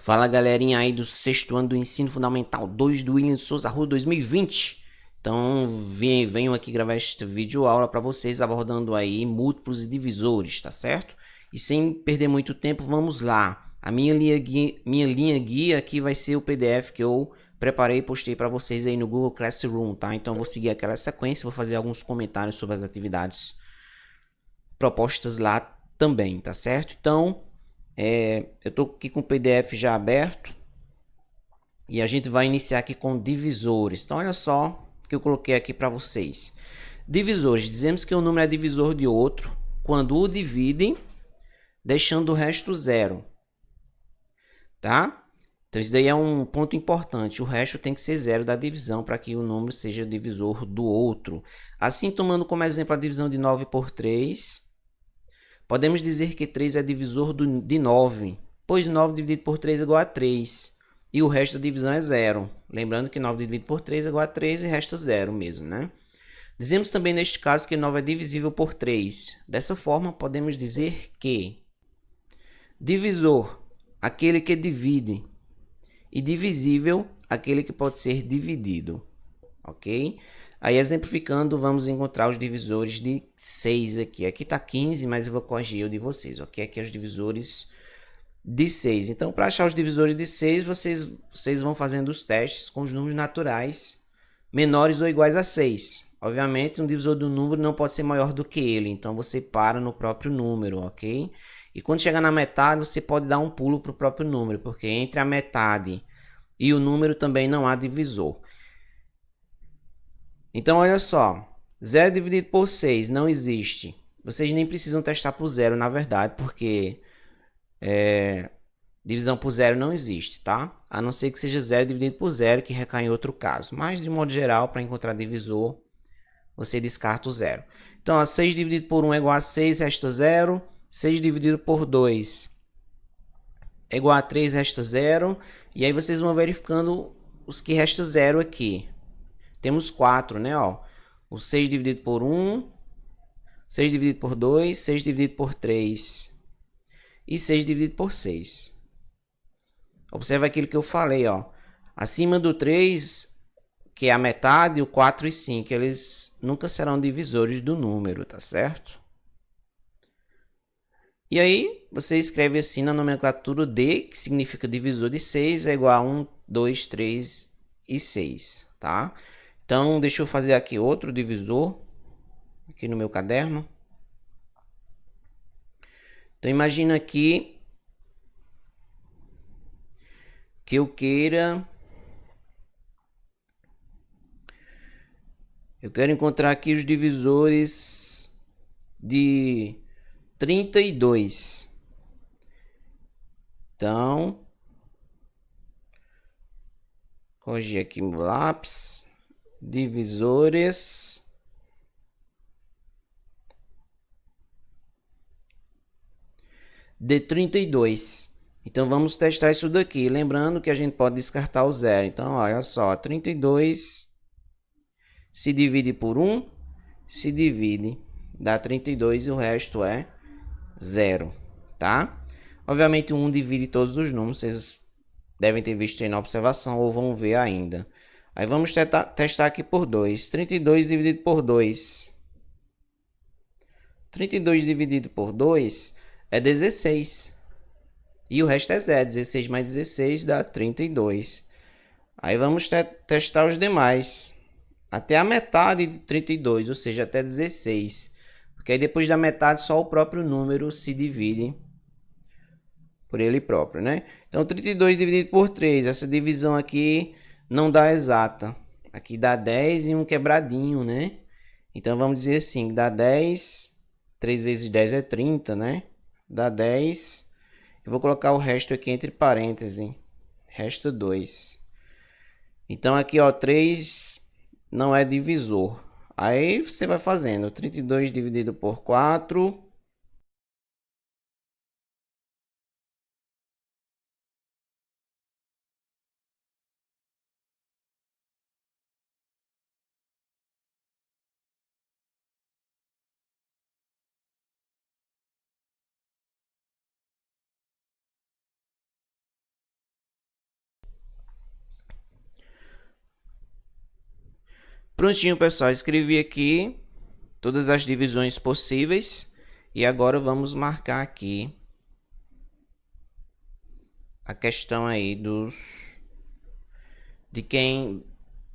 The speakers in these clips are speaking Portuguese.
Fala galerinha aí do sexto ano do Ensino Fundamental 2 do William Souza Rua 2020. Então venho aqui gravar este vídeo aula para vocês abordando aí múltiplos e divisores, tá certo? E sem perder muito tempo, vamos lá. A minha linha guia aqui vai ser o PDF que eu preparei e postei para vocês aí no Google Classroom, tá? Então vou seguir aquela sequência, vou fazer alguns comentários sobre as atividades propostas lá também, tá certo? Então eu estou aqui com o PDF já aberto e a gente vai iniciar aqui com divisores. Então olha só o que eu coloquei aqui para vocês. Divisores, dizemos que um número é divisor de outro quando o dividem deixando o resto zero, tá? Então isso daí é um ponto importante, o resto tem que ser zero da divisão para que o número seja divisor do outro. Assim, tomando como exemplo a divisão de 9 por 3, podemos dizer que 3 é divisor de 9, pois 9 dividido por 3 é igual a 3. E o resto da divisão é zero. Lembrando que 9 dividido por 3 é igual a 3 e resta zero mesmo, né? Dizemos também neste caso que 9 é divisível por 3. Dessa forma, podemos dizer que divisor, aquele que divide, e divisível, aquele que pode ser dividido. Ok? Aí, exemplificando, vamos encontrar os divisores de 6 aqui. Aqui está 15, mas eu vou corrigir o de vocês, ok? Aqui é os divisores de 6. Então, para achar os divisores de 6, vocês vão fazendo os testes com os números naturais menores ou iguais a 6. Obviamente, um divisor do número não pode ser maior do que ele, então você para no próprio número, ok? E quando chegar na metade, você pode dar um pulo para o próprio número, porque entre a metade e o número também não há divisor. Então, olha só, 0 dividido por 6 não existe. Vocês nem precisam testar por zero, na verdade, porque divisão por zero não existe, tá? A não ser que seja 0 dividido por zero, que recai em outro caso. Mas, de modo geral, para encontrar divisor, você descarta o zero. Então, 6 dividido por 1 é igual a 6, resta 0. 6 dividido por 2 é igual a 3, resta 0. E aí vocês vão verificando os que resta 0 aqui. Temos 4, né? Ó, o 6 dividido por 1, 6 dividido por 2, 6 dividido por 3 e 6 dividido por 6. Observa aquilo que eu falei, ó. Acima do 3, que é a metade, o 4 e 5, eles nunca serão divisores do número, tá certo? E aí, você escreve assim na nomenclatura D, que significa divisor de 6, é igual a 1, 2, 3 e 6, tá? Então, deixa eu fazer aqui outro divisor, aqui no meu caderno. Então, imagina aqui que eu quero encontrar aqui os divisores de 32. Então, corrigir aqui o lápis. Divisores de 32. Então, vamos testar isso daqui. Lembrando que a gente pode descartar o zero. Então, olha só, 32 se divide por 1, se divide, dá 32 e o resto é 0, tá? Obviamente, o 1 divide todos os números, vocês devem ter visto aí na observação ou vão ver ainda. Aí vamos testar aqui por 2. 32 dividido por 2. 32 dividido por 2 é 16. E o resto é 0. 16 mais 16 dá 32. Aí vamos testar os demais. Até a metade de 32, ou seja, até 16. Porque aí depois da metade só o próprio número se divide por ele próprio, né? Então 32 dividido por 3, essa divisão aqui não dá exata. Aqui dá 10 e um quebradinho, né? Então vamos dizer assim, dá 10, 3 vezes 10 é 30, né? Dá 10. Eu vou colocar o resto aqui entre parênteses. Resta 2. Então aqui, ó, 3 não é divisor. Aí você vai fazendo 32 dividido por 4 Prontinho, pessoal, escrevi aqui todas as divisões possíveis e agora vamos marcar aqui a questão aí de quem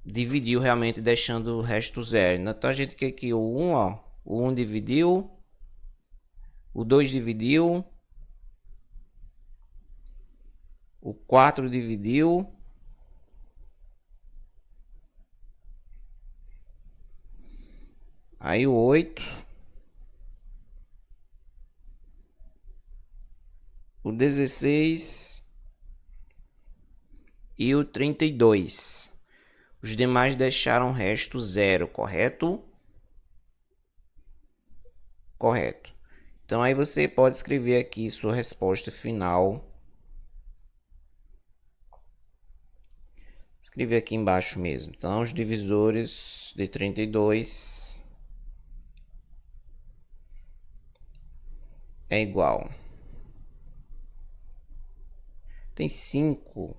dividiu realmente deixando o resto zero. Então a gente quer aqui o 1, ó, o 1 dividiu, o 2 dividiu, o 4 dividiu, aí o 8, o 16 e o 32. Os demais deixaram o resto zero, correto? Correto. Então aí você pode escrever aqui sua resposta final. Escrever aqui embaixo mesmo. Então os divisores de 32 é igual. Tem 5.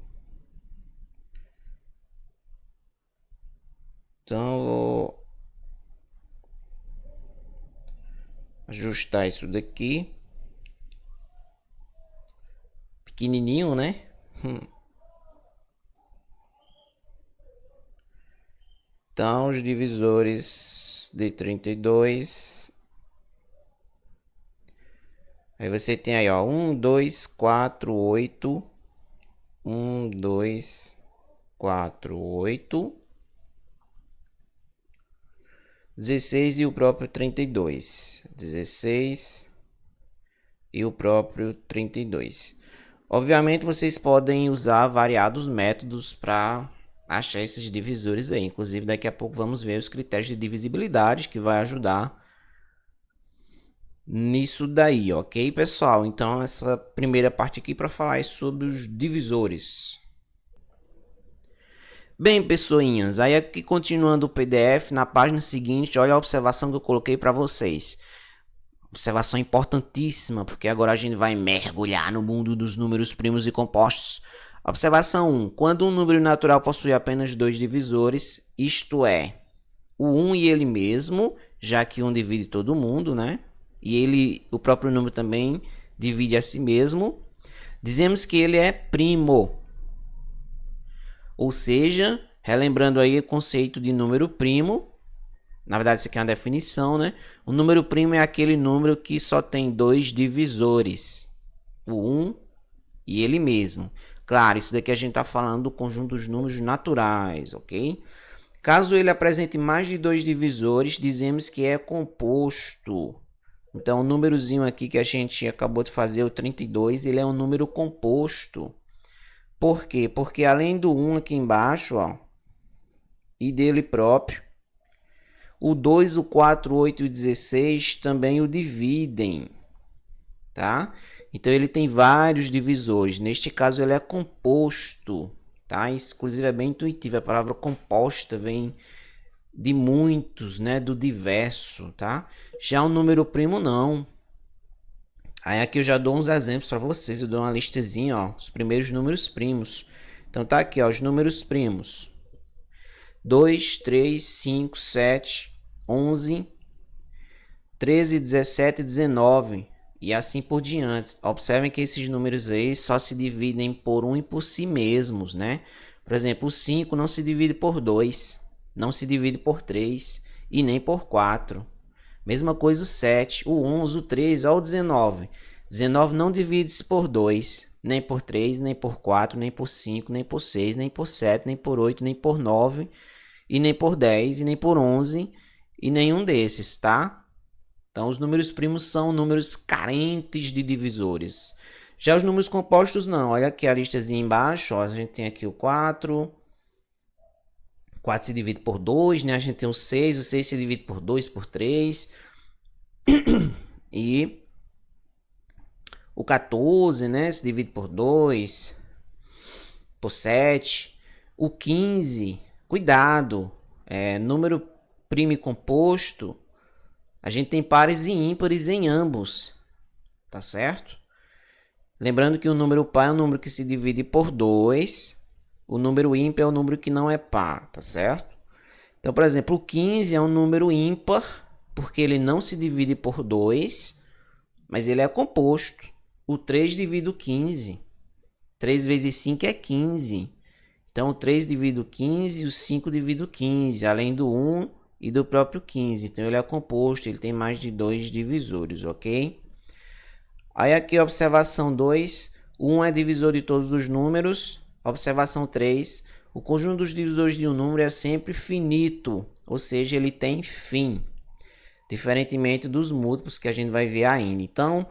Então eu vou ajustar isso daqui. Pequenininho, né? Então os divisores de 32. Aí você tem aí, ó, 1, 2, 4, 8. 1, 2, 4, 8. 16 e o próprio 32. 16 e o próprio 32. Obviamente vocês podem usar variados métodos para achar esses divisores aí. Inclusive daqui a pouco vamos ver os critérios de divisibilidade que vai ajudar nisso daí, ok, pessoal? Então essa primeira parte aqui para falar é sobre os divisores. Bem, pessoinhas, aí aqui continuando o PDF, na página seguinte, olha a observação que eu coloquei para vocês. Observação importantíssima, porque agora a gente vai mergulhar no mundo dos números primos e compostos. Observação 1. Quando um número natural possui apenas dois divisores, isto é, o 1 e ele mesmo, já que 1 divide todo mundo, né? E o próprio número também divide a si mesmo, dizemos que ele é primo. Ou seja, relembrando aí o conceito de número primo, na verdade isso aqui é uma definição, né? O número primo é aquele número que só tem dois divisores, o 1 e ele mesmo. Claro, isso daqui a gente está falando do conjunto dos números naturais, ok? Caso ele apresente mais de dois divisores, dizemos que é composto. Então, o númerozinho aqui que a gente acabou de fazer, o 32, ele é um número composto. Por quê? Porque além do 1 aqui embaixo, ó, e dele próprio, o 2, o 4, o 8 e o 16 também o dividem, tá? Então, ele tem vários divisores. Neste caso, ele é composto, tá? Isso, inclusive, é bem intuitivo. A palavra composta vem de muitos, né? Do diverso, tá? Já o número primo, não. Aí aqui eu já dou uns exemplos para vocês. Eu dou uma listazinha, ó, os primeiros números primos. Então tá aqui, ó, os números primos: 2, 3, 5, 7, 11, 13, 17, 19 e assim por diante. Observem que esses números aí só se dividem por um e por si mesmos, né? Por exemplo, o 5 não se divide por 2, não se divide por 3 e nem por 4. Mesma coisa o 7, o 11, o 13, olha o 19. 19 não divide-se por 2, nem por 3, nem por 4, nem por 5, nem por 6, nem por 7, nem por 8, nem por 9, e nem por 10, e nem por 11, e nenhum desses, tá? Então, os números primos são números carentes de divisores. Já os números compostos, não. Olha aqui a listazinha embaixo, ó, a gente tem aqui o 4. 4 se divide por 2, né? A gente tem o 6 se divide por 2, por 3. E o 14, né? Se divide por 2, por 7. O 15, cuidado, número primo e composto, a gente tem pares e ímpares em ambos, tá certo? Lembrando que o número par é um número que se divide por 2. O número ímpar é o número que não é par, tá certo? Então, por exemplo, o 15 é um número ímpar, porque ele não se divide por 2, mas ele é composto. O 3 divide o 15. 3 vezes 5 é 15. Então, o 3 divide o 15 e o 5 divide o 15, além do 1 e do próprio 15. Então, ele é composto, ele tem mais de 2 divisores, ok? Aí aqui, observação 2, o 1 é divisor de todos os números. Observação 3, o conjunto dos divisores de um número é sempre finito, ou seja, ele tem fim, diferentemente dos múltiplos que a gente vai ver ainda. Então,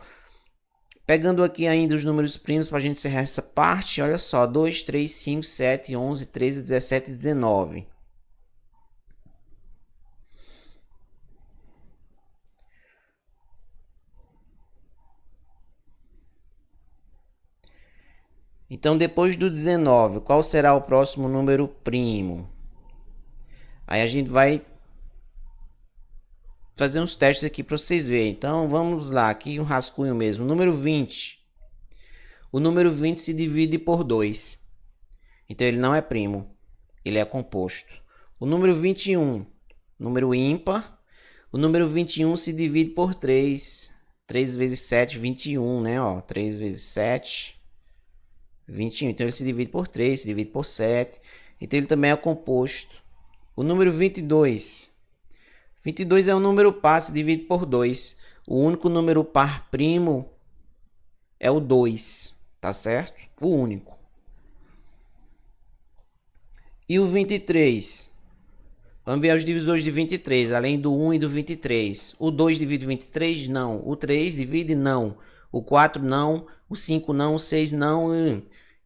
pegando aqui ainda os números primos para a gente encerrar essa parte, olha só, 2, 3, 5, 7, 11, 13, 17 e 19. Então, depois do 19, qual será o próximo número primo? Aí a gente vai fazer uns testes aqui para vocês verem. Então, vamos lá, aqui um rascunho mesmo. Número 20. O número 20 se divide por 2. Então, ele não é primo, ele é composto. O número 21, número ímpar. O número 21 se divide por 3. 3 vezes 7, 21, né? Ó, 3 vezes 7, 21. Então, ele se divide por 3, se divide por 7. Então, ele também é composto. O número 22. 22 é um número par, se divide por 2. O único número par primo é o 2, tá certo? O único. E o 23? Vamos ver os divisores de 23, além do 1 e do 23. O 2 divide 23? Não. O 3 divide? Não. O 4 não. O 5 não. O 6 não.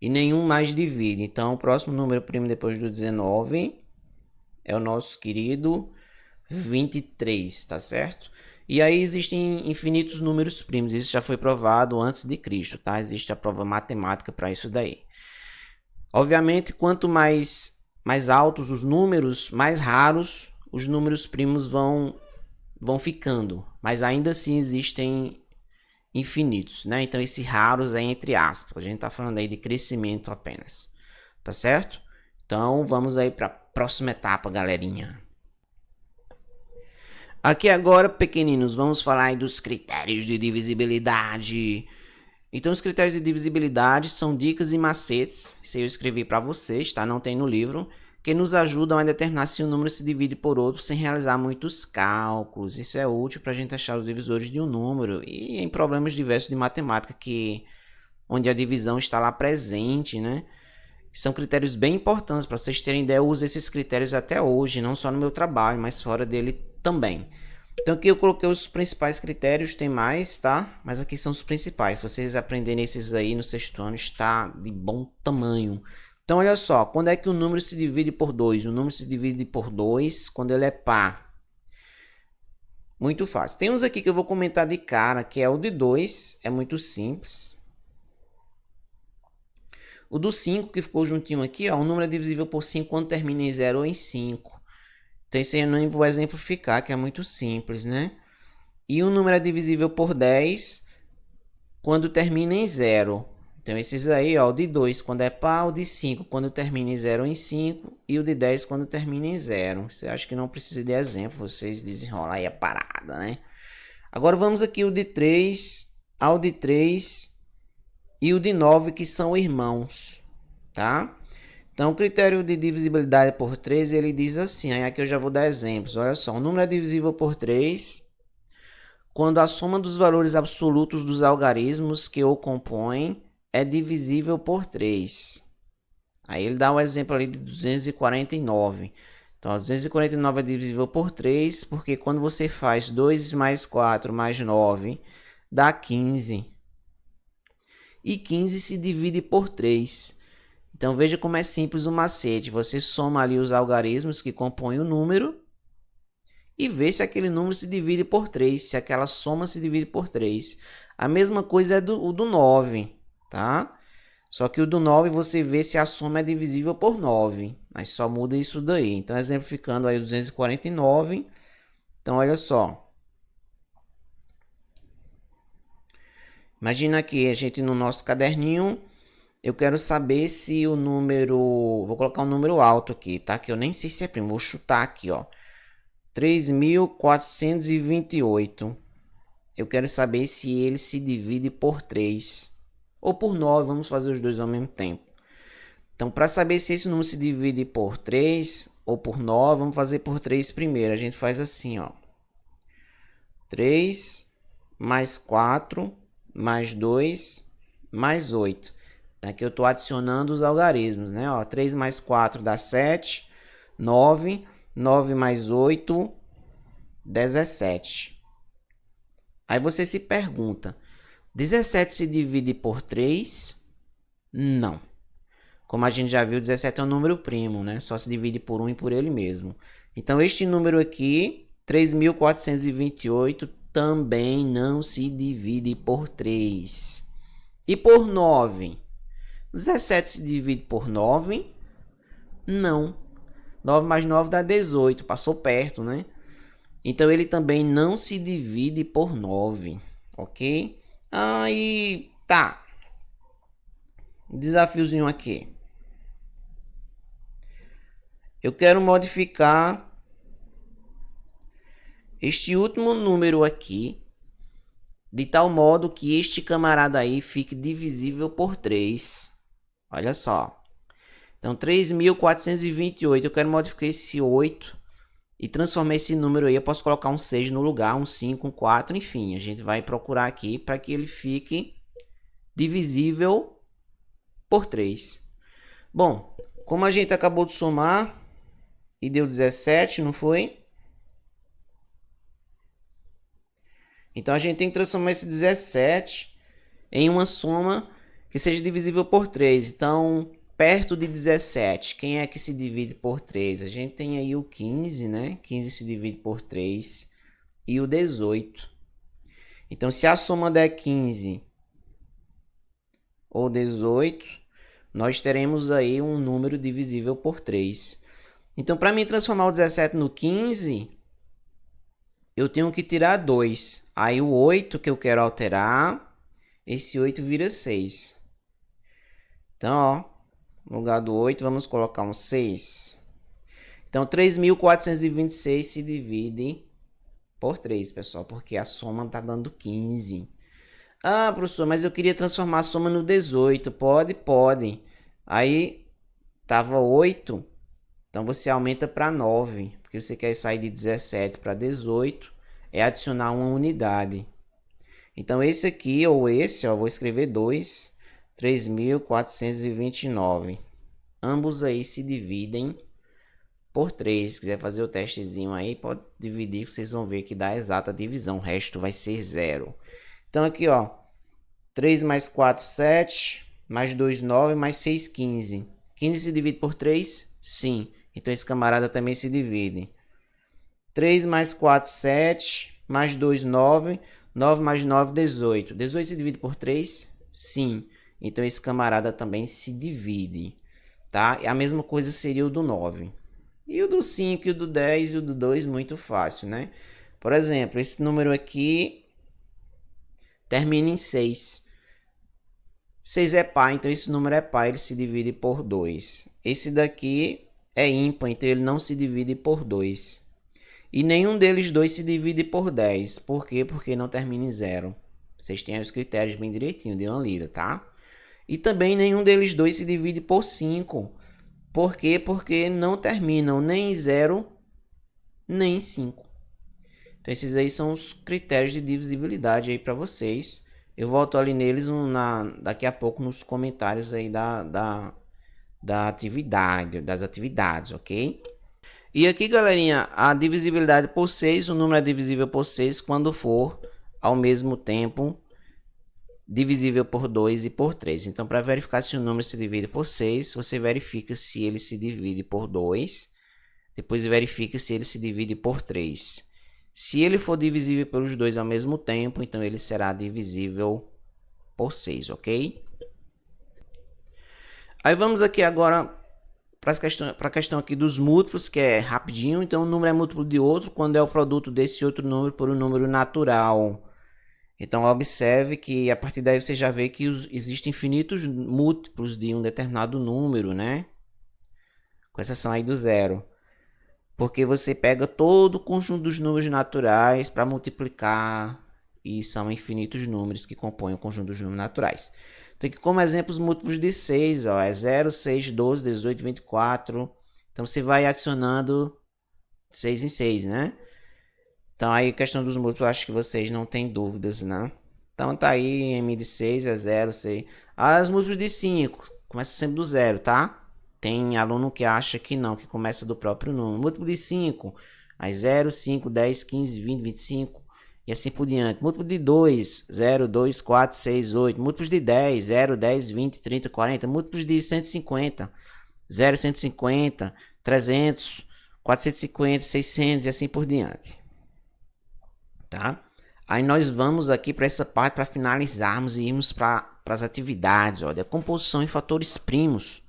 E nenhum mais divide. Então, o próximo número primo depois do 19 é o nosso querido 23, tá certo? E aí existem infinitos números primos. Isso já foi provado antes de Cristo, tá? Existe a prova matemática para isso daí. Obviamente, quanto mais altos os números, mais raros os números primos vão ficando. Mas ainda assim existem infinitos, né? Então, esse raros é entre aspas. A gente tá falando aí de crescimento apenas, tá certo? Então, vamos aí para a próxima etapa, galerinha. Aqui agora, pequeninos, vamos falar aí dos critérios de divisibilidade. Então, os critérios de divisibilidade são dicas e macetes, isso eu escrevi para vocês, tá? Não tem no livro, que nos ajudam a determinar se um número se divide por outro sem realizar muitos cálculos. Isso é útil para a gente achar os divisores de um número e em problemas diversos de matemática onde a divisão está lá presente, né? São critérios bem importantes, para vocês terem ideia, eu uso esses critérios até hoje, não só no meu trabalho, mas fora dele também. Então aqui eu coloquei os principais critérios, tem mais, tá? Mas aqui são os principais. Se vocês aprenderem esses aí no sexto ano, está de bom tamanho. Então olha só, quando é que o número se divide por 2? O número se divide por 2 quando ele é par. Muito fácil. Tem uns aqui que eu vou comentar de cara, que é o de 2, é muito simples. O do 5, que ficou juntinho aqui, ó, o número é divisível por 5 quando termina em 0 ou em 5. Então, isso aí eu não vou exemplificar, que é muito simples, né? E o número é divisível por 10 quando termina em 0. Então, esses aí, ó, o de 2 quando é par, o de 5 quando termina em 0 ou em 5, e o de 10 quando termina em 0. Você acha que não precisa de exemplo, vocês desenrolam aí a parada, né? Agora, vamos aqui o de 3, ao de 3 e o de 9, que são irmãos, tá? Então, o critério de divisibilidade por 3, ele diz assim, aí aqui eu já vou dar exemplos. Olha só, o número é divisível por 3 quando a soma dos valores absolutos dos algarismos que o compõem é divisível por 3. Aí ele dá um exemplo ali de 249. Então, 249 é divisível por 3, porque quando você faz 2 mais 4 mais 9, dá 15. E 15 se divide por 3. Então, veja como é simples o macete. Você soma ali os algarismos que compõem o número e vê se aquele número se divide por 3, se aquela soma se divide por 3. A mesma coisa é o do 9, tá? Só que o do 9 você vê se a soma é divisível por 9, mas só muda isso daí. Então, exemplificando aí o 249. Então, olha só. Imagina aqui a gente no nosso caderninho, eu quero saber se o número... Vou colocar um número alto aqui, tá? Que eu nem sei se é primo. Vou chutar aqui, ó. 3.428. Eu quero saber se ele se divide por 3 ou por 9. Vamos fazer os dois ao mesmo tempo. Então, para saber se esse número se divide por 3 ou por 9, vamos fazer por 3 primeiro. A gente faz assim, ó. 3 mais 4 mais 2 mais 8. Aqui eu estou adicionando os algarismos, né? Ó, 3 mais 4 dá 7, 9, 9 mais 8, 17. Aí você se pergunta, 17 se divide por 3? Não. Como a gente já viu, 17 é um número primo, né? Só se divide por 1 e por ele mesmo. Então, este número aqui, 3.428, também não se divide por 3. E por 9? 17 se divide por 9? Não. 9 mais 9 dá 18. Passou perto, né? Então, ele também não se divide por 9. Ok? Aí, tá. Desafiozinho aqui. Eu quero modificar este último número aqui de tal modo que este camarada aí fique divisível por 3. Olha só. Então, 3.428. Eu quero modificar esse 8 e transformar esse número aí. Eu posso colocar um 6 no lugar, um 5, um 4, enfim. A gente vai procurar aqui para que ele fique divisível por 3. Bom, como a gente acabou de somar e deu 17, não foi? Então, a gente tem que transformar esse 17 em uma soma que seja divisível por 3. Então, perto de 17, quem é que se divide por 3? A gente tem aí o 15, né? 15 se divide por 3 e o 18. Então, se a soma der 15 ou 18, nós teremos aí um número divisível por 3. Então, para mim transformar o 17 no 15, eu tenho que tirar 2. Aí o 8 que eu quero alterar, esse 8 vira 6. Então, ó, no lugar do 8, vamos colocar um 6. Então, 3.426 se divide por 3, pessoal, porque a soma está dando 15. Ah, professor, mas eu queria transformar a soma no 18. Pode, pode. Aí, estava 8, então você aumenta para 9, porque você quer sair de 17 para 18, é adicionar uma unidade. Então, esse aqui, ou esse, ó, vou escrever 2, 3.429. Ambos aí se dividem por 3. Se quiser fazer o testezinho aí, pode dividir, que vocês vão ver que dá a exata divisão. O resto vai ser 0. Então, aqui, ó, 3 mais 4, 7, mais 2, 9, mais 6, 15. 15 se divide por 3? Sim. Então, esse camarada também se divide. 3 mais 4, 7, mais 2, 9, 9 mais 9, 18. 18 se divide por 3? Sim. Então, esse camarada também se divide, tá? A mesma coisa seria o do 9. E o do 5, e o do 10 e o do 2, muito fácil, né? Por exemplo, esse número aqui termina em 6. 6 é par, então esse número é par, ele se divide por 2. Esse daqui é ímpar, então ele não se divide por 2. E nenhum deles dois se divide por 10. Por quê? Porque não termina em 0. Vocês têm os critérios bem direitinho, dê uma lida, tá? E também nenhum deles dois se divide por 5. Por quê? Porque não terminam nem em 0, nem em 5. Então, esses aí são os critérios de divisibilidade aí para vocês. Eu volto ali neles daqui a pouco nos comentários aí da atividade, das atividades, ok? E aqui, galerinha, a divisibilidade por 6, o número é divisível por 6 quando for ao mesmo tempo divisível por 2 e por 3. Então, para verificar se o número se divide por 6, você verifica se ele se divide por 2, depois verifica se ele se divide por 3. Se ele for divisível pelos dois ao mesmo tempo, então ele será divisível por 6, ok? Aí vamos aqui agora para a questão aqui dos múltiplos, que é rapidinho. Então, um número é múltiplo de outro quando é o produto desse outro número por um número natural. Então observe que a partir daí você já vê que existem infinitos múltiplos de um determinado número, né? Com exceção aí do zero. Porque você pega todo o conjunto dos números naturais para multiplicar e são infinitos números que compõem o conjunto dos números naturais. Então aqui como exemplos múltiplos de 6, ó, é 0, 6, 12, 18, 24. Então você vai adicionando 6 em 6, né? Então aí a questão dos múltiplos, acho que vocês não têm dúvidas, né? Então tá aí, m de 6 é 0, 6. Os múltiplos de 5, começa sempre do zero, tá? Tem aluno que acha que não, que começa do próprio número. Múltiplo de 5, aí 0, 5, 10, 15, 20, 25 e assim por diante. Múltiplo de 2, 0, 2, 4, 6, 8. Múltiplos de 10, 0, 10, 20, 30, 40. Múltiplos de 150, 0, 150, 300, 450, 600 e assim por diante. Tá? Aí nós vamos aqui para essa parte para finalizarmos e irmos para as atividades. Olha, a composição em fatores primos.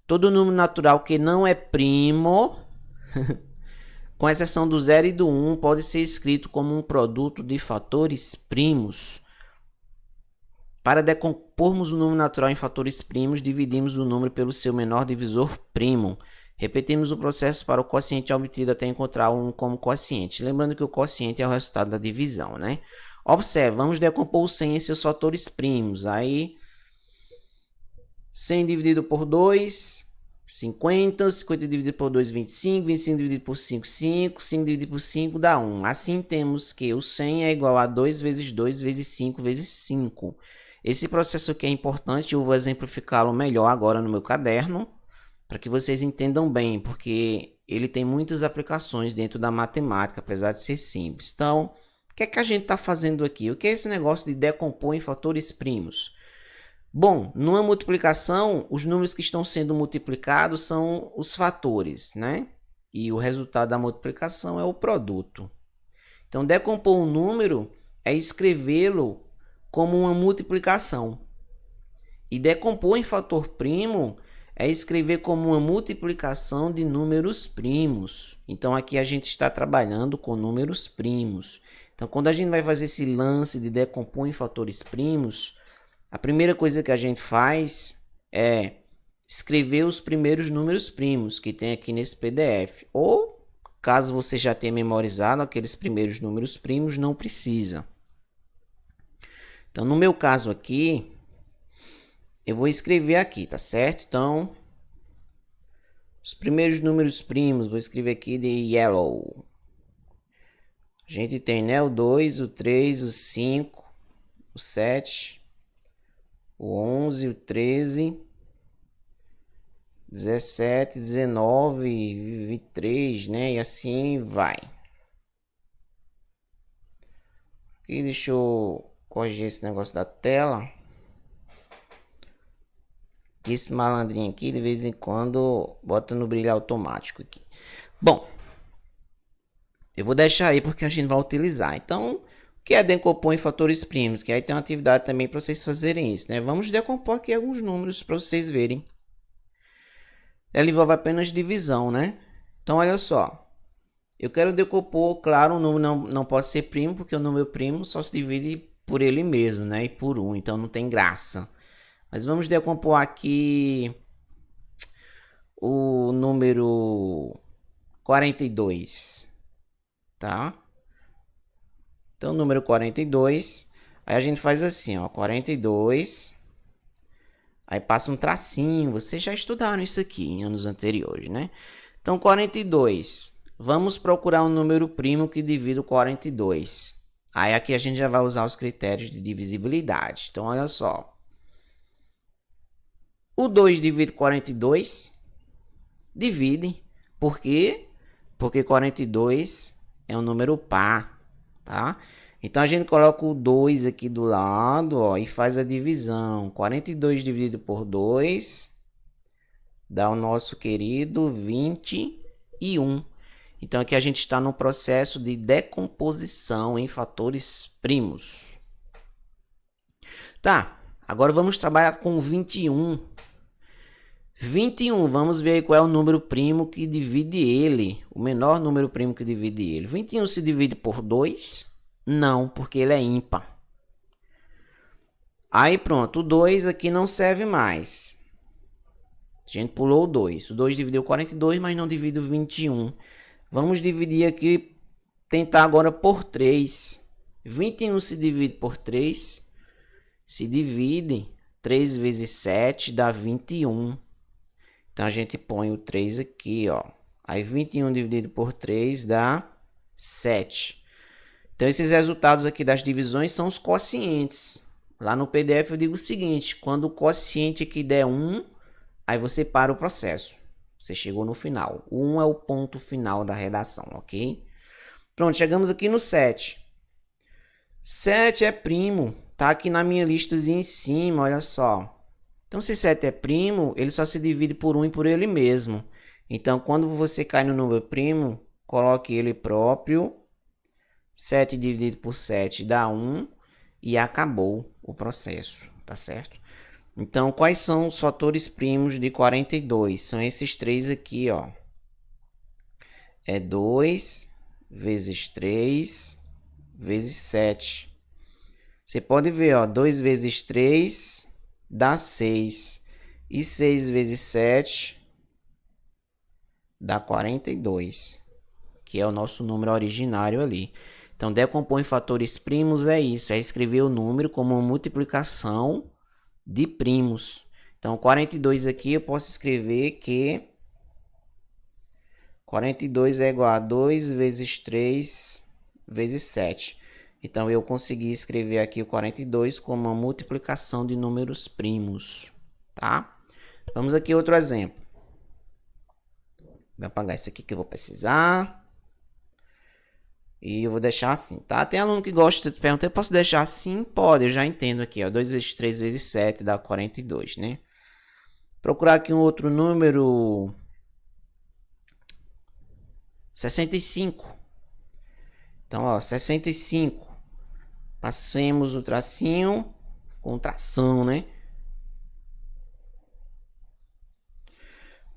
Todo número natural que não é primo, com exceção do 0 e do 1, pode ser escrito como um produto de fatores primos. Para decompormos o número natural em fatores primos, dividimos o número pelo seu menor divisor primo. Repetimos o processo para o quociente obtido até encontrar um como quociente. Lembrando que o quociente é o resultado da divisão, né? Observe, vamos decompor o 100 em seus fatores primos. Aí, 100 dividido por 2, 50. 50 dividido por 2, 25. 25 dividido por 5, 5. 5 dividido por 5 dá 1. Assim, temos que o 100 é igual a 2 vezes 2 vezes 5 vezes 5. Esse processo aqui é importante, eu vou exemplificá-lo melhor agora no meu caderno, para que vocês entendam bem, porque ele tem muitas aplicações dentro da matemática, apesar de ser simples. Então, o que é que a gente está fazendo aqui? O que é esse negócio de decompor em fatores primos? Bom, numa multiplicação, os números que estão sendo multiplicados são os fatores, né? E o resultado da multiplicação é o produto. Então, decompor um número é escrevê-lo como uma multiplicação. E decompor em fator primo é escrever como uma multiplicação de números primos. Então, aqui a gente está trabalhando com números primos. Então, quando a gente vai fazer esse lance de decompor em fatores primos, a primeira coisa que a gente faz é escrever os primeiros números primos que tem aqui nesse PDF. Ou, caso você já tenha memorizado aqueles primeiros números primos, não precisa. Então, no meu caso aqui, eu vou escrever aqui, tá certo? Então, os primeiros números primos, vou escrever aqui de yellow. A gente tem, né, o 2, o 3, o 5, o 7, o 11, o 13, 17, 19, 23, né? E assim vai. Aqui, deixa eu corrigir esse negócio da tela. Esse malandrinho aqui, de vez em quando, bota no brilho automático aqui. Bom, eu vou deixar aí porque a gente vai utilizar. Então, o que é decompor em fatores primos? Que aí tem uma atividade também para vocês fazerem isso, né? Vamos decompor aqui alguns números para vocês verem. Ela envolve apenas divisão, né? Então, olha só. Eu quero decompor, claro, um número não pode ser primo, porque o número primo só se divide por ele mesmo, né? E por 1, então não tem graça. Mas vamos decompor aqui o número 42, tá? Então, o número 42, aí a gente faz assim, ó, 42, aí passa um tracinho, vocês já estudaram isso aqui em anos anteriores, né? Então, 42, vamos procurar um número primo que divida o 42. Aí aqui a gente já vai usar os critérios de divisibilidade. Então, olha só. O 2 divide 42, divide. Por quê? Porque 42 é um número par, tá? Então, a gente coloca o 2 aqui do lado, ó, e faz a divisão. 42 dividido por 2 dá o nosso querido 21. Então, aqui a gente está no processo de decomposição em fatores primos. Tá, agora vamos trabalhar com 21. 21, vamos ver qual é o número primo que divide ele, o menor número primo que divide ele. 21 se divide por 2, Não, porque ele é ímpar. Aí pronto, o 2 aqui não serve mais. A gente pulou o 2. O 2 dividiu 42, mas não divide o 21. Vamos dividir aqui, tentar agora por 3. 21 se divide por 3. Se divide, 3 vezes 7 dá 21. Então a gente põe o 3 aqui, ó. Aí 21 dividido por 3 dá 7. Então esses resultados aqui das divisões são os quocientes. Lá no PDF eu digo o seguinte: quando o quociente aqui der 1, aí você para o processo. Você chegou no final. O 1 é o ponto final da redação, ok? Pronto, chegamos aqui no 7. 7 é primo. Tá aqui na minha listazinha em cima, olha só. Então, se 7 é primo, ele só se divide por 1 e por ele mesmo. Então, quando você cai no número primo, coloque ele próprio. 7 dividido por 7 dá 1 e acabou o processo, tá certo? Então, quais são os fatores primos de 42? São esses três aqui, ó. É 2 vezes 3 vezes 7. Você pode ver, ó, 2 vezes 3 dá 6. E 6 vezes 7 dá 42, que é o nosso número originário ali. Então, decompor em fatores primos é isso, é escrever o número como uma multiplicação de primos. Então, 42 aqui eu posso escrever que 42 é igual a 2 vezes 3 vezes 7. Então, eu consegui escrever aqui o 42 como uma multiplicação de números primos, tá? Vamos aqui outro exemplo. Vou apagar isso aqui que eu vou precisar. E eu vou deixar assim, tá? Tem aluno que gosta de perguntar, eu posso deixar assim? Pode, eu já entendo aqui, ó. 2 vezes 3 vezes 7 dá 42, né? Procurar aqui um outro número. 65. Então, ó, 65. Passemos o tracinho com tração, né?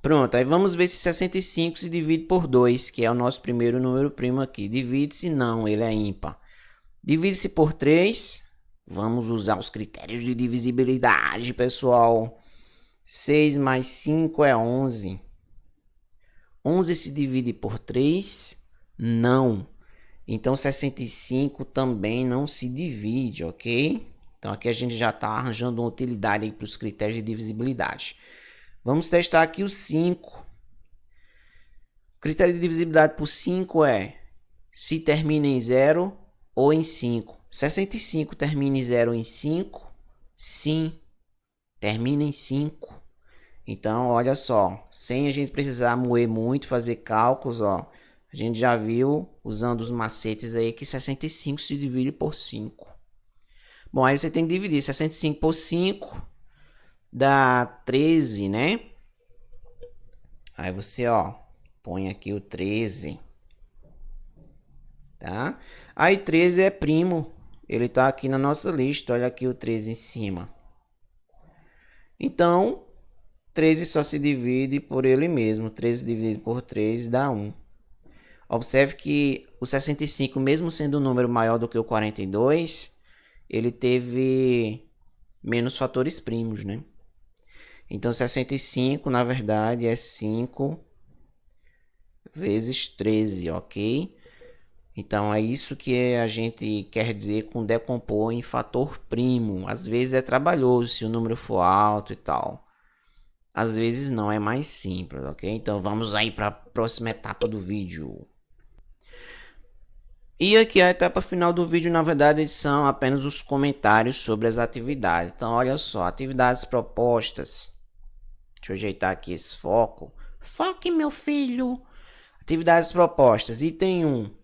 Pronto, aí vamos ver se 65 se divide por 2, que é o nosso primeiro número primo aqui. Divide-se? Não, ele é ímpar. Divide-se por 3. Vamos usar os critérios de divisibilidade, pessoal. 6 mais 5 é 11. 11 se divide por 3? Não. Então, 65 também não se divide, ok? Então, aqui a gente já está arranjando uma utilidade para os critérios de divisibilidade. Vamos testar aqui o 5. O critério de divisibilidade por 5 é se termina em 0 ou em 5. 65 termina em 0 ou em 5? Sim, termina em 5. Então, olha só, sem a gente precisar moer muito, fazer cálculos, ó, a gente já viu, usando os macetes aí, que 65 se divide por 5. Bom, aí você tem que dividir 65 por 5, dá 13, né? Aí você, ó, põe aqui o 13, tá? Aí 13 é primo, ele tá aqui na nossa lista, olha aqui o 13 em cima. Então, 13 só se divide por ele mesmo, 13 dividido por 3 dá 1. Observe que o 65, mesmo sendo um número maior do que o 42, ele teve menos fatores primos, né? Então, 65, na verdade, é 5 vezes 13, ok? Então, é isso que a gente quer dizer com decompor em fator primo. Às vezes é trabalhoso se o número for alto e tal. Às vezes não, é mais simples, ok? Então, vamos aí para a próxima etapa do vídeo. E aqui a etapa final do vídeo, na verdade, são apenas os comentários sobre as atividades. Então, olha só, atividades propostas. Deixa eu ajeitar aqui esse foco. Foque, meu filho! Atividades propostas. Item 1.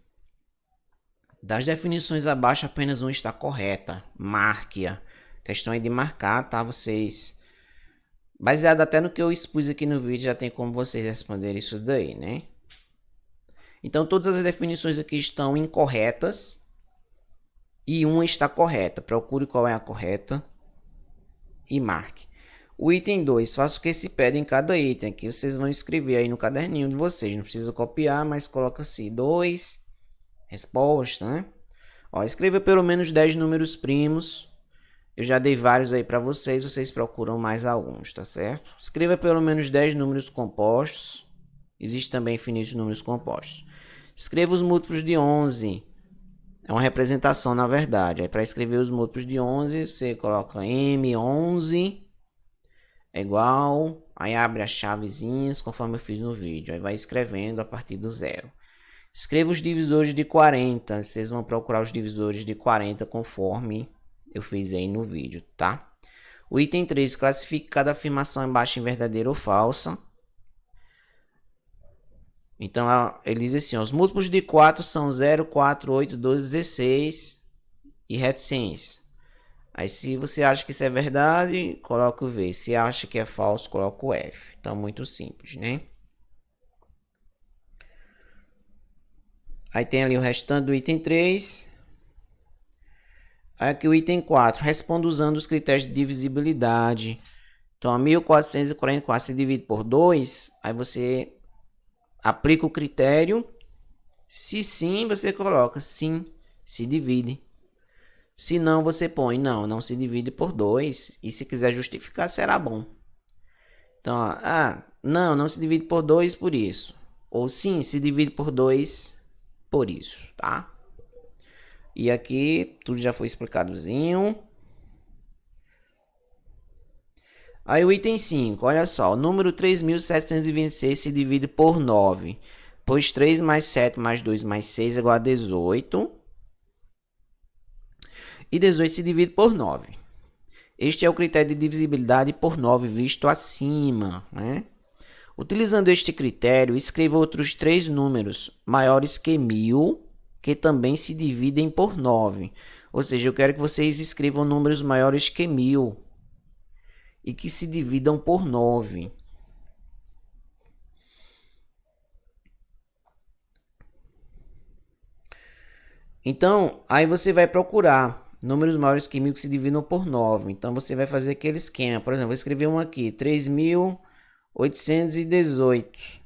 Das definições abaixo, apenas uma está correta. Marque-a. Questão aí de marcar, tá? Vocês... Baseado até no que eu expus aqui no vídeo, já tem como vocês responderem isso daí, né? Então, todas as definições aqui estão incorretas e uma está correta. Procure qual é a correta e marque. O item 2, faça o que se pede em cada item. Aqui vocês vão escrever aí no caderninho de vocês. Não precisa copiar, mas coloca assim, 2, resposta, né? Ó, escreva pelo menos 10 números primos. Eu já dei vários aí para vocês, vocês procuram mais alguns, tá certo? Escreva pelo menos 10 números compostos. Existem também infinitos números compostos. Escreva os múltiplos de 11. É uma representação, na verdade. Aí, para escrever os múltiplos de 11, você coloca M11 é igual. Aí abre as chavezinhas, conforme eu fiz no vídeo. Aí vai escrevendo a partir do zero. Escreva os divisores de 40. Vocês vão procurar os divisores de 40 conforme eu fiz aí no vídeo, tá? O item 3, classifique cada afirmação embaixo em verdadeira ou falsa. Então, ele diz assim, ó, os múltiplos de 4 são 0, 4, 8, 12, 16 e reticência. Aí, se você acha que isso é verdade, coloca o V. Se acha que é falso, coloca o F. Então, muito simples, né? Aí tem ali o restante do item 3. Aqui o item 4, responda usando os critérios de divisibilidade. Então, a 1444 se divide por 2, aí você aplica o critério. Se sim, você coloca sim, se divide. Se não, você põe não, não se divide por 2. E se quiser justificar, será bom. Então, não se divide por 2 por isso. Ou sim, se divide por 2 por isso, tá? E aqui tudo já foi explicadozinho. Aí o item 5, olha só. O número 3.726 se divide por 9. Pois 3 mais 7 mais 2 mais 6 é igual a 18. E 18 se divide por 9. Este é o critério de divisibilidade por 9 visto acima, né? Utilizando este critério, escreva outros 3 números maiores que 1000, que também se dividem por 9. Ou seja, eu quero que vocês escrevam números maiores que 1000 e que se dividam por 9. Então, aí você vai procurar números maiores que 1000 que se dividam por 9. Então, você vai fazer aquele esquema. Por exemplo, vou escrever um aqui, 3.818.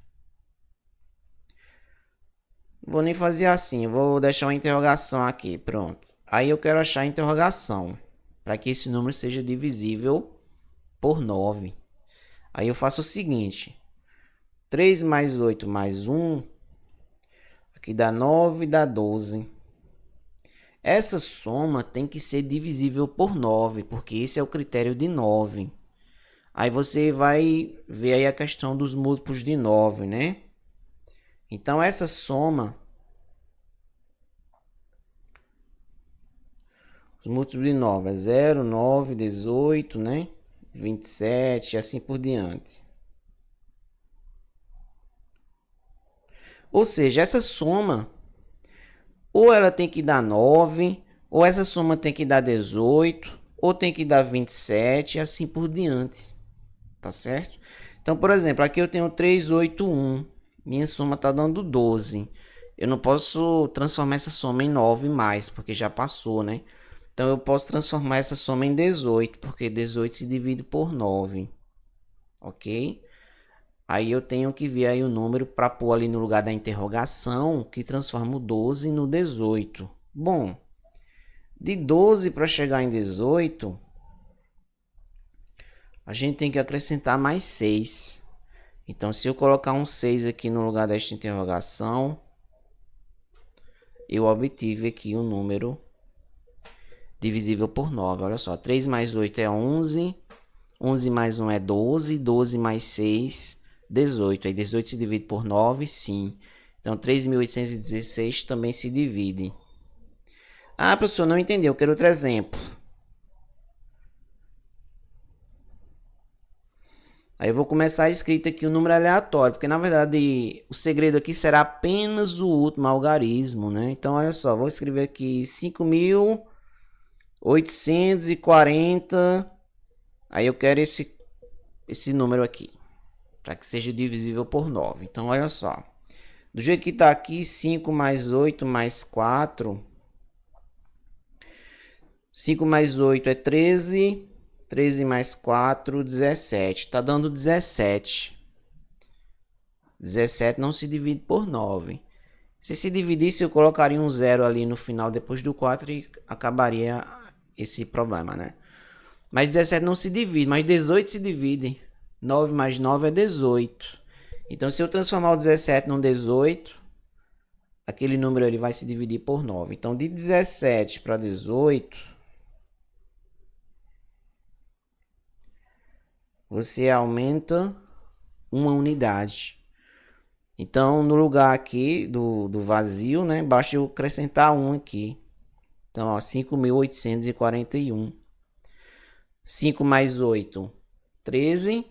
Vou nem fazer assim, vou deixar uma interrogação aqui, pronto. Aí eu quero achar a interrogação, para que esse número seja divisível por 9. Aí eu faço o seguinte, 3 mais 8 mais 1, aqui dá 9, dá 12. Essa soma tem que ser divisível por 9, porque esse é o critério de 9. Aí você vai ver aí a questão dos múltiplos de 9, né? Então, essa soma, os múltiplos de 9 é 0, 9, 18, né? 27 e assim por diante. Ou seja, essa soma, ou ela tem que dar 9, ou essa soma tem que dar 18, ou tem que dar 27 e assim por diante. Tá certo? Então, por exemplo, aqui eu tenho 381. Minha soma está dando 12. Eu não posso transformar essa soma em 9 mais, porque já passou, né? Então, eu posso transformar essa soma em 18, porque 18 se divide por 9. Ok? Aí eu tenho que ver aí o número para pôr ali no lugar da interrogação, que transforma o 12 no 18. Bom, de 12 para chegar em 18, a gente tem que acrescentar mais 6. Então, se eu colocar um 6 aqui no lugar desta interrogação, eu obtive aqui um número divisível por 9. Olha só, 3 mais 8 é 11, 11 mais 1 é 12, 12 mais 6, 18. Aí 18 se divide por 9, sim. Então, 3.816 também se divide. Ah, professor, não entendeu, eu quero outro exemplo. Aí eu vou começar a escrita aqui o número aleatório, porque na verdade o segredo aqui será apenas o último algarismo, né? Então olha só, vou escrever aqui 5.840, aí eu quero esse número aqui, para que seja divisível por 9. Então olha só, do jeito que está aqui, 5 mais 8 mais 4, 5 mais 8 é 13... 13 mais 4, 17. Está dando 17. 17 não se divide por 9. Se dividisse, eu colocaria um 0 ali no final depois do 4 e acabaria esse problema, né? Mas 17 não se divide, mas 18 se divide. 9 mais 9 é 18. Então, se eu transformar o 17 num 18, aquele número ele vai se dividir por 9. Então, de 17 para 18, você aumenta uma unidade. Então, no lugar aqui do vazio, né, basta eu acrescentar 1 aqui. Então, ó, 5.841. 5 mais 8, 13.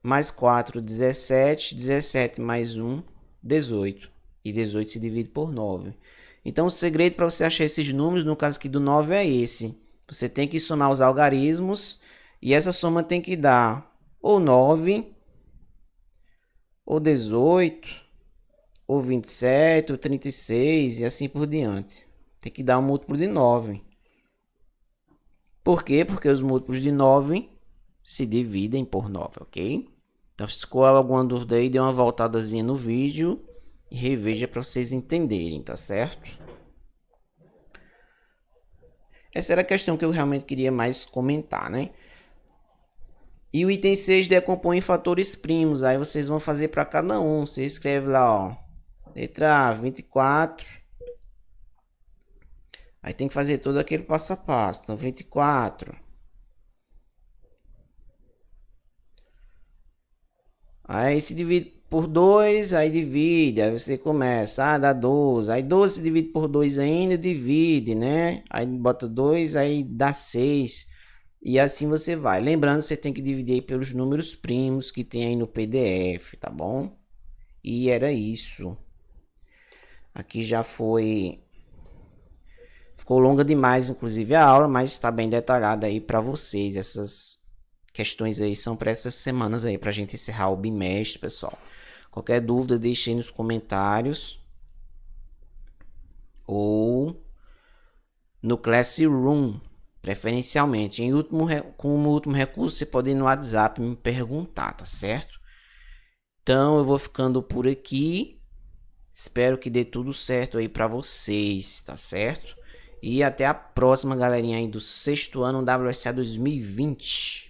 Mais 4, 17. 17 mais 1, 18. E 18 se divide por 9. Então, o segredo para você achar esses números, no caso aqui do 9, é esse. Você tem que somar os algarismos. E essa soma tem que dar ou 9, ou 18, ou 27, ou 36, e assim por diante. Tem que dar um múltiplo de 9. Por quê? Porque os múltiplos de 9 se dividem por 9, ok? Então, se ficou alguma dúvida aí, dê uma voltadazinha no vídeo e reveja para vocês entenderem, tá certo? Essa era a questão que eu realmente queria mais comentar, né? E o item 6 decompõe em fatores primos. Aí vocês vão fazer para cada um. Você escreve lá, ó. Letra A, 24. Aí tem que fazer todo aquele passo a passo. Então, 24. Aí se divide por 2, aí divide. Aí você começa, dá 12. Aí 12 se divide por 2 ainda, divide, né? Aí bota 2, aí dá 6. E assim você vai. Lembrando, você tem que dividir pelos números primos que tem aí no PDF, tá bom? E era isso. Aqui já foi... Ficou longa demais, inclusive, a aula, mas está bem detalhada aí para vocês. Essas questões aí são para essas semanas aí, para a gente encerrar o bimestre, pessoal. Qualquer dúvida, deixe aí nos comentários. Ou no Classroom, preferencialmente. Como último recurso, você pode ir no WhatsApp me perguntar, tá certo? Então, eu vou ficando por aqui. Espero que dê tudo certo aí para vocês, tá certo? E até a próxima, galerinha aí do 6º ano WSA 2020.